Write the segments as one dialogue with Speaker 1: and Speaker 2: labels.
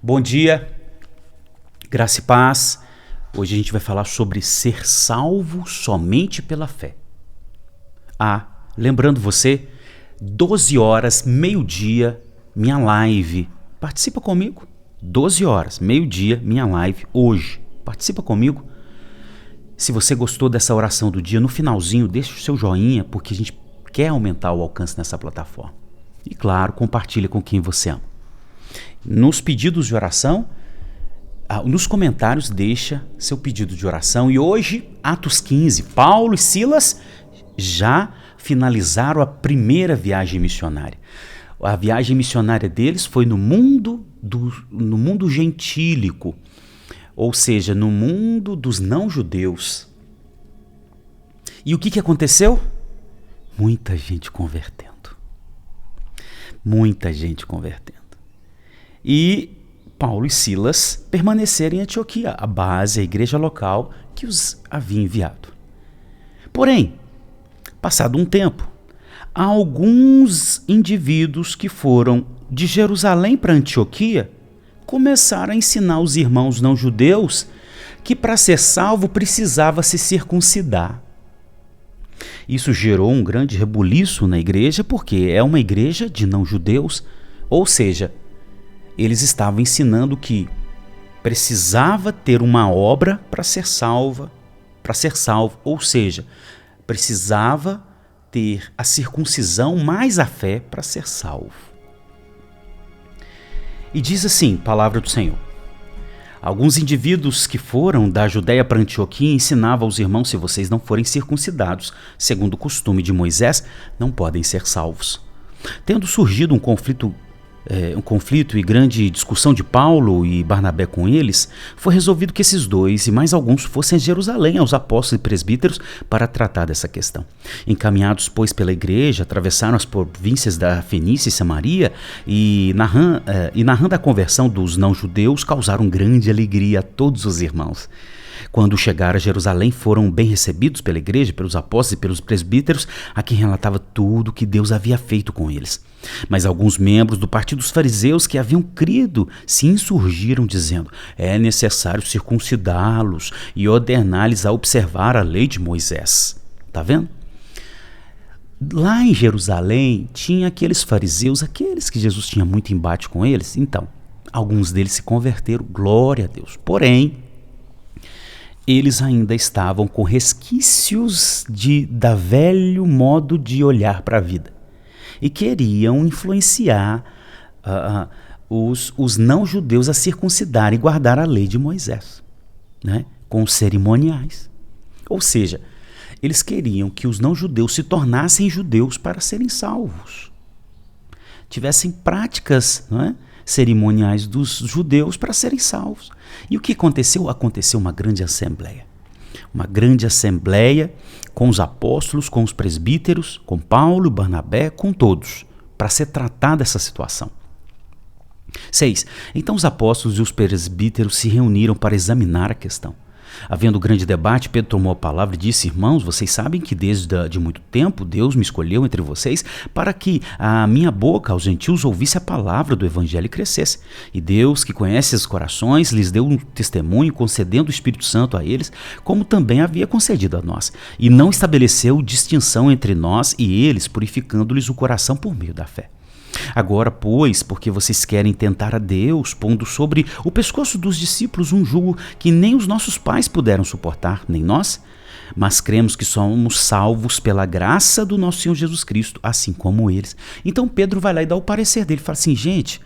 Speaker 1: Bom dia, graça e paz. Hoje a gente vai falar sobre ser salvo somente pela fé. Lembrando você, 12 horas, meio-dia, minha live. Participa comigo. 12 horas, meio-dia, minha live hoje. Participa comigo. Se você gostou dessa oração do dia, no finalzinho, deixa o seu joinha, porque a gente quer aumentar o alcance nessa plataforma. E claro, compartilha com quem você ama. Nos pedidos de oração, nos comentários deixa seu pedido de oração. E hoje, Atos 15, Paulo e Silas já finalizaram a primeira viagem missionária. A viagem missionária deles foi no mundo gentílico, ou seja, no mundo dos não-judeus. E o que aconteceu? Muita gente convertendo. Muita gente convertendo. E Paulo e Silas permaneceram em Antioquia, a base, a igreja local que os havia enviado. Porém, passado um tempo, alguns indivíduos que foram de Jerusalém para Antioquia começaram a ensinar os irmãos não-judeus que para ser salvo precisava se circuncidar. Isso gerou um grande rebuliço na igreja, porque é uma igreja de não-judeus, ou seja, eles estavam ensinando que precisava ter uma obra para ser salvo, ou seja, precisava ter a circuncisão mais a fé para ser salvo. E diz assim, palavra do Senhor: alguns indivíduos que foram da Judéia para Antioquia ensinavam aos irmãos: se vocês não forem circuncidados, segundo o costume de Moisés, não podem ser salvos. Tendo surgido um conflito e grande discussão de Paulo e Barnabé com eles, foi resolvido que esses dois e mais alguns fossem a Jerusalém aos apóstolos e presbíteros para tratar dessa questão. Encaminhados, pois, pela igreja, atravessaram as províncias da Fenícia e Samaria e narrando a conversão dos não-judeus, causaram grande alegria a todos os irmãos. Quando chegaram a Jerusalém, foram bem recebidos pela igreja, pelos apóstolos e pelos presbíteros, a quem relatava tudo o que Deus havia feito com eles. Mas alguns membros do partido dos fariseus que haviam crido se insurgiram, dizendo: é necessário circuncidá-los e ordenar-lhes a observar a lei de Moisés. Tá vendo? Lá em Jerusalém tinha aqueles fariseus, aqueles que Jesus tinha muito embate com eles. Então, alguns deles se converteram, glória a Deus. Porém, eles ainda estavam com resquícios da velho modo de olhar para a vida e queriam influenciar os não-judeus a circuncidar e guardar a lei de Moisés, né, com os cerimoniais. Ou seja, eles queriam que os não-judeus se tornassem judeus para serem salvos, tivessem práticas, não é, cerimoniais dos judeus para serem salvos. E o que aconteceu? Aconteceu uma grande assembleia. Uma grande assembleia com os apóstolos, com os presbíteros, com Paulo, Barnabé, com todos, para ser tratada essa situação. 6. Então os apóstolos e os presbíteros se reuniram para examinar a questão. Havendo grande debate, Pedro tomou a palavra e disse: irmãos, vocês sabem que desde muito tempo Deus me escolheu entre vocês para que a minha boca aos gentios ouvisse a palavra do evangelho e crescesse. E Deus, que conhece os corações, lhes deu um testemunho, concedendo o Espírito Santo a eles, como também havia concedido a nós. E não estabeleceu distinção entre nós e eles, purificando-lhes o coração por meio da fé. Agora, pois, porque vocês querem tentar a Deus, pondo sobre o pescoço dos discípulos um jugo que nem os nossos pais puderam suportar, nem nós, mas cremos que somos salvos pela graça do nosso Senhor Jesus Cristo, assim como eles. Então Pedro vai lá e dá o parecer dele, fala assim: gente,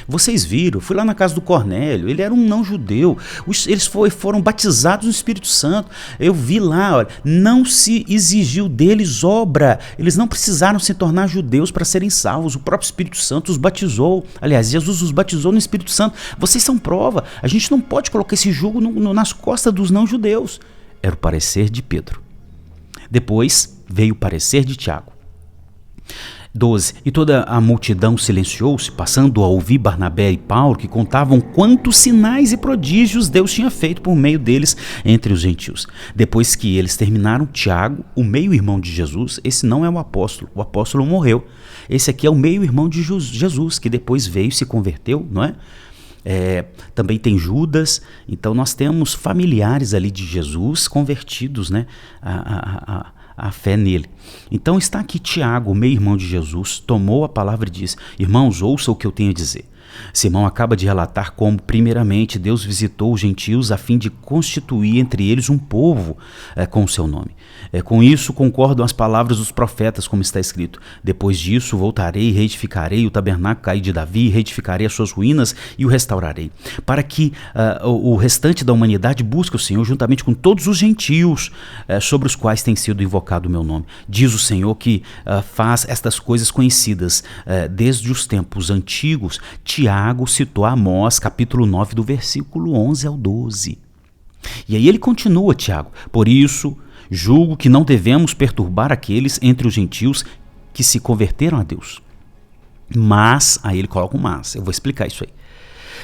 Speaker 1: vocês viram, fui lá na casa do Cornélio, ele era um não-judeu, eles foram batizados no Espírito Santo, eu vi lá, olha, não se exigiu deles obra, eles não precisaram se tornar judeus para serem salvos, o próprio Espírito Santo os batizou, aliás, Jesus os batizou no Espírito Santo, vocês são prova, a gente não pode colocar esse jugo nas costas dos não-judeus. Era o parecer de Pedro. Depois veio o parecer de Tiago. 12. E toda a multidão silenciou-se, passando a ouvir Barnabé e Paulo, que contavam quantos sinais e prodígios Deus tinha feito por meio deles entre os gentios. Depois que eles terminaram, Tiago, o meio-irmão de Jesus, esse não é o apóstolo morreu. Esse aqui é o meio-irmão de Jesus, que depois veio e se converteu, não é? Também tem Judas. Então nós temos familiares ali de Jesus convertidos, né, a fé nele. Então está aqui Tiago, meio-irmão de Jesus, tomou a palavra e disse: irmãos, ouçam o que eu tenho a dizer. Simão acaba de relatar como, primeiramente, Deus visitou os gentios a fim de constituir entre eles um povo com o seu nome. Com isso, concordam as palavras dos profetas, como está escrito: depois disso, voltarei e reedificarei o tabernáculo caído de Davi, reedificarei as suas ruínas e o restaurarei, para que o restante da humanidade busque o Senhor juntamente com todos os gentios sobre os quais tem sido invocado o meu nome. Diz o Senhor que faz estas coisas conhecidas desde os tempos antigos. Tiago citou Amós, capítulo 9, do versículo 11 ao 12. E aí ele continua, Tiago: por isso, julgo que não devemos perturbar aqueles entre os gentios que se converteram a Deus. Mas, aí ele coloca um mas, eu vou explicar isso aí.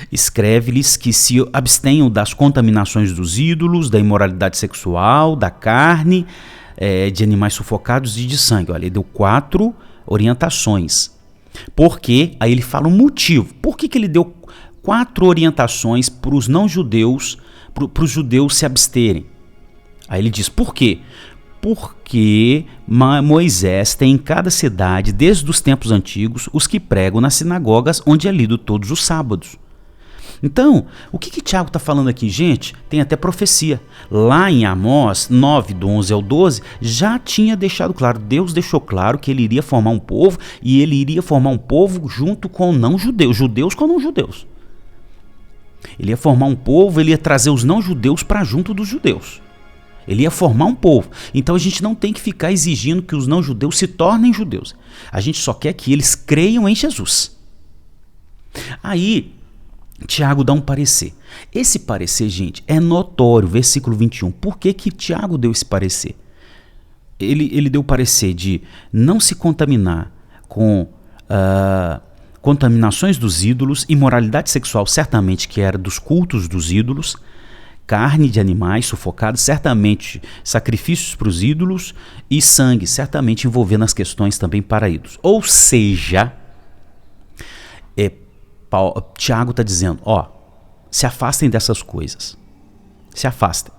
Speaker 1: Escreve-lhes que se abstenham das contaminações dos ídolos, da imoralidade sexual, da carne, de animais sufocados e de sangue. Olha, ele deu 4 orientações. Porque, aí ele fala um motivo. Por que ele deu 4 orientações para os não-judeus, para os judeus se absterem? Aí ele diz, por quê? Porque Moisés tem em cada cidade, desde os tempos antigos, os que pregam nas sinagogas, onde é lido todos os sábados. Então, o que Tiago está falando aqui, gente? Tem até profecia. Lá em Amós 9, do 11 ao 12, já tinha deixado claro, Deus deixou claro que ele iria formar um povo, e ele iria formar um povo junto com não-judeus, judeus com não-judeus. Ele ia formar um povo, ele ia trazer os não-judeus para junto dos judeus. Ele ia formar um povo. Então a gente não tem que ficar exigindo que os não-judeus se tornem judeus. A gente só quer que eles creiam em Jesus. Aí, Tiago dá um parecer. Esse parecer, gente, é notório, versículo 21. Por que Tiago deu esse parecer? Ele deu o parecer de não se contaminar com contaminações dos ídolos, imoralidade sexual, certamente que era dos cultos dos ídolos, carne de animais sufocados, certamente sacrifícios para os ídolos, e sangue, certamente envolvendo as questões também para ídolos. Ou seja, Tiago está dizendo, se afastem dessas coisas. Se afastem.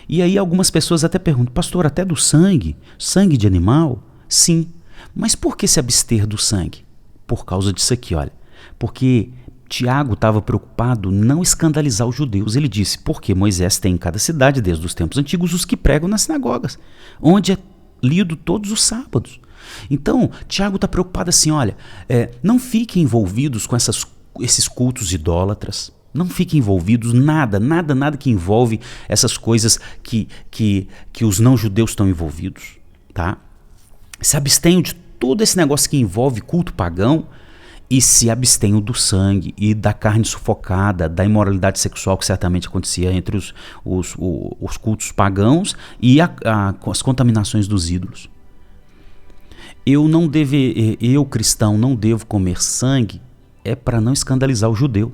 Speaker 1: E aí algumas pessoas até perguntam, pastor, até do sangue? Sangue de animal? Sim. Mas por que se abster do sangue? Por causa disso aqui, olha. Porque Tiago estava preocupado não escandalizar os judeus. Ele disse, porque Moisés tem em cada cidade, desde os tempos antigos, os que pregam nas sinagogas, onde é lido todos os sábados. Então, Tiago está preocupado assim, olha, não fiquem envolvidos com esses cultos idólatras, não fiquem envolvidos, nada que envolve essas coisas que os não-judeus estão envolvidos, tá? Se abstenham de todo esse negócio que envolve culto pagão e se abstenham do sangue e da carne sufocada, da imoralidade sexual que certamente acontecia entre os cultos pagãos e as contaminações dos ídolos. Eu, cristão, não devo comer sangue, para não escandalizar o judeu.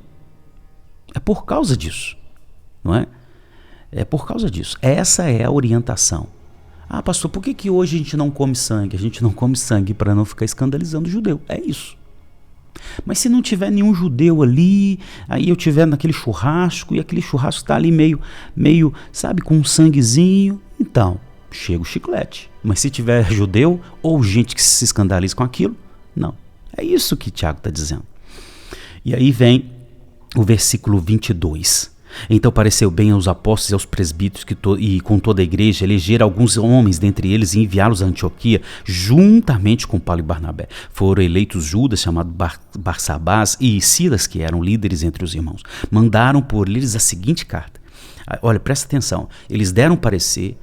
Speaker 1: É por causa disso, não é? É por causa disso. Essa é a orientação. Ah, pastor, por que hoje a gente não come sangue? A gente não come sangue para não ficar escandalizando o judeu. É isso. Mas se não tiver nenhum judeu ali, aí eu tiver naquele churrasco, e aquele churrasco está ali meio, sabe, com um sanguezinho, então chega o chiclete. Mas se tiver judeu ou gente que se escandaliza com aquilo, não. É isso que Tiago está dizendo. E aí vem o versículo 22. Então pareceu bem aos apóstolos e aos presbíteros e com toda a igreja eleger alguns homens dentre eles e enviá-los a Antioquia, juntamente com Paulo e Barnabé. Foram eleitos Judas, chamado Barsabás, e Silas, que eram líderes entre os irmãos. Mandaram por eles a seguinte carta. Olha, presta atenção. Eles deram um parecer,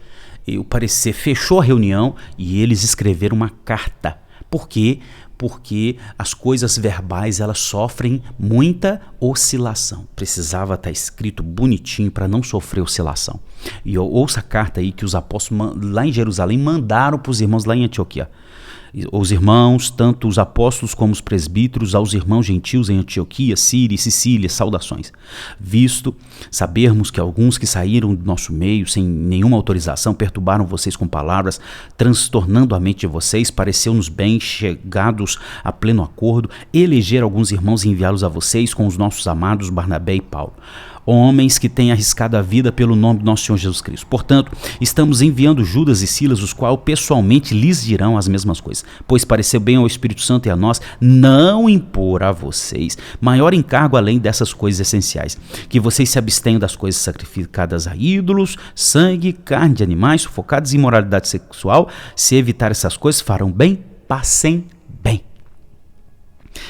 Speaker 1: e o parecer fechou a reunião e eles escreveram uma carta. Por quê? Porque as coisas verbais elas sofrem muita oscilação. Precisava estar escrito bonitinho para não sofrer oscilação. E ouça a carta aí que os apóstolos lá em Jerusalém mandaram para os irmãos lá em Antioquia. os irmãos, tanto os apóstolos como os presbíteros, aos irmãos gentios em Antioquia, Síria e Sicília, saudações. Visto sabermos que alguns que saíram do nosso meio sem nenhuma autorização perturbaram vocês com palavras, transtornando a mente de vocês, pareceu-nos bem, chegados a pleno acordo, eleger alguns irmãos e enviá-los a vocês com os nossos amados Barnabé e Paulo. Homens que têm arriscado a vida pelo nome do nosso Senhor Jesus Cristo. Portanto, estamos enviando Judas e Silas, os quais pessoalmente lhes dirão as mesmas coisas, pois pareceu bem ao Espírito Santo e a nós não impor a vocês maior encargo além dessas coisas essenciais, que vocês se abstenham das coisas sacrificadas a ídolos, sangue, carne de animais, sufocados em imoralidade sexual. Se evitar essas coisas, farão bem, passem bem.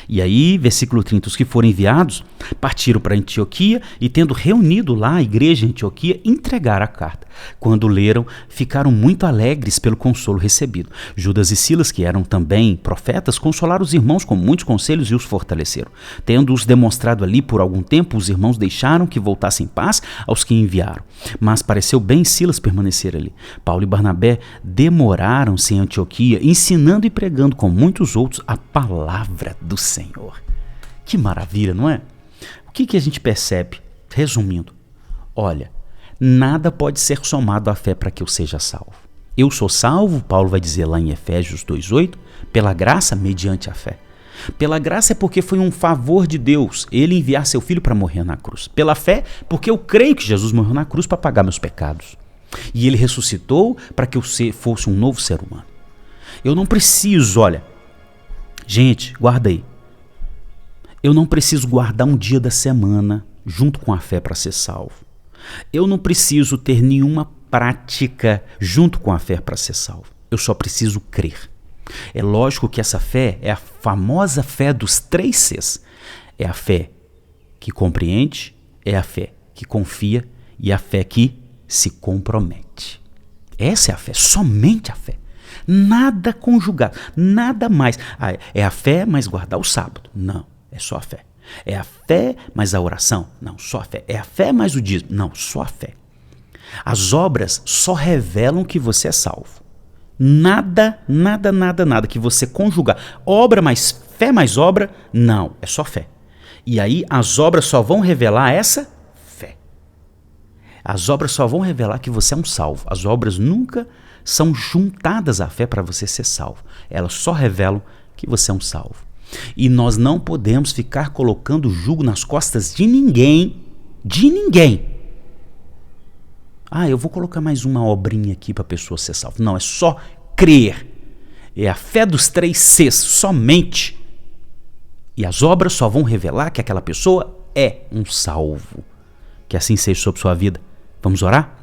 Speaker 1: E aí, versículo 30, os que foram enviados partiram para Antioquia e, tendo reunido lá a igreja em Antioquia, entregaram a carta. Quando leram, ficaram muito alegres pelo consolo recebido. Judas e Silas, que eram também profetas, consolaram os irmãos com muitos conselhos e os fortaleceram. Tendo-os demonstrado ali por algum tempo, os irmãos deixaram que voltassem em paz aos que enviaram. Mas pareceu bem Silas permanecer ali. Paulo e Barnabé demoraram-se em Antioquia, ensinando e pregando com muitos outros a palavra do Senhor. Que maravilha, não é? O que a gente percebe? Resumindo, olha, nada pode ser somado à fé para que eu seja salvo. Eu sou salvo, Paulo vai dizer lá em Efésios 2:8, pela graça mediante a fé. Pela graça é porque foi um favor de Deus ele enviar seu filho para morrer na cruz. Pela fé, porque eu creio que Jesus morreu na cruz para pagar meus pecados. E ele ressuscitou para que eu fosse um novo ser humano. Eu não preciso, olha, gente, guarda aí. Eu não preciso guardar um dia da semana junto com a fé para ser salvo. Eu não preciso ter nenhuma prática junto com a fé para ser salvo. Eu só preciso crer. É lógico que essa fé é a famosa fé dos 3 Cs. É a fé que compreende, é a fé que confia e a fé que se compromete. Essa é a fé, somente a fé. Nada conjugado, nada mais. É a fé, mas guardar o sábado. Não, é só a fé. É a fé, mais a oração. Não, só a fé. É a fé, mais o dízimo. Não, só a fé. As obras só revelam que você é salvo. Nada que você conjugar. Obra mais fé mais obra, não, é só fé. E aí as obras só vão revelar essa fé. As obras só vão revelar que você é um salvo. As obras nunca são juntadas à fé para você ser salvo. Elas só revelam que você é um salvo. E nós não podemos ficar colocando jugo nas costas de ninguém. De ninguém. Eu vou colocar mais uma obrinha aqui para a pessoa ser salva. Não, é só crer. É a fé dos 3 Cs, somente. E as obras só vão revelar que aquela pessoa é um salvo. Que assim seja sobre sua vida. Vamos orar?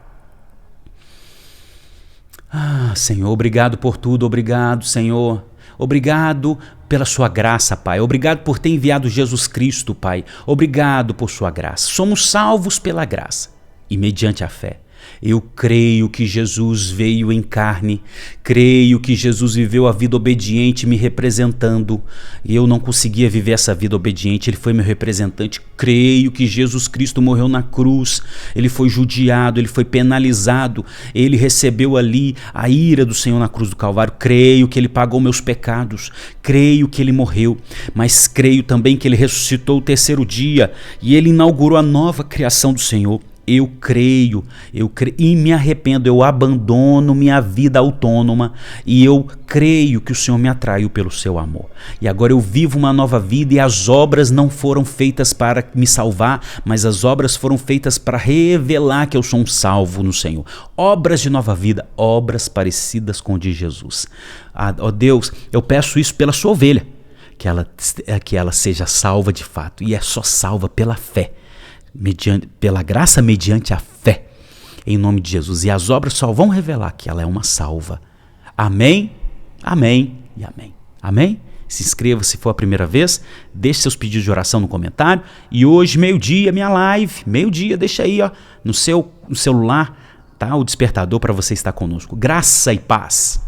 Speaker 1: Senhor, obrigado por tudo. Obrigado, Senhor. Obrigado pela sua graça, Pai. Obrigado por ter enviado Jesus Cristo, Pai. Obrigado por sua graça. Somos salvos pela graça e mediante a fé. Eu creio que Jesus veio em carne, creio que Jesus viveu a vida obediente me representando, e eu não conseguia viver essa vida obediente, ele foi meu representante. Creio que Jesus Cristo morreu na cruz, ele foi judiado, ele foi penalizado, ele recebeu ali a ira do Senhor na cruz do Calvário. Creio que ele pagou meus pecados, creio que ele morreu, mas creio também que ele ressuscitou o 3º dia e ele inaugurou a nova criação do Senhor. Eu creio e me arrependo, eu abandono minha vida autônoma e eu creio que o Senhor me atraiu pelo seu amor. E agora eu vivo uma nova vida e as obras não foram feitas para me salvar, mas as obras foram feitas para revelar que eu sou um salvo no Senhor. Obras de nova vida, obras parecidas com o de Jesus. Ó Deus, eu peço isso pela sua ovelha, que ela seja salva de fato, e é só salva pela fé. Pela graça mediante a fé, em nome de Jesus, e as obras só vão revelar que ela é uma salva. Amém, amém e amém. Amém? Se inscreva se for a primeira vez, deixe seus pedidos de oração no comentário, e hoje, meio-dia, minha live, meio-dia, deixa aí no seu celular, tá? O despertador para você estar conosco. Graça e paz.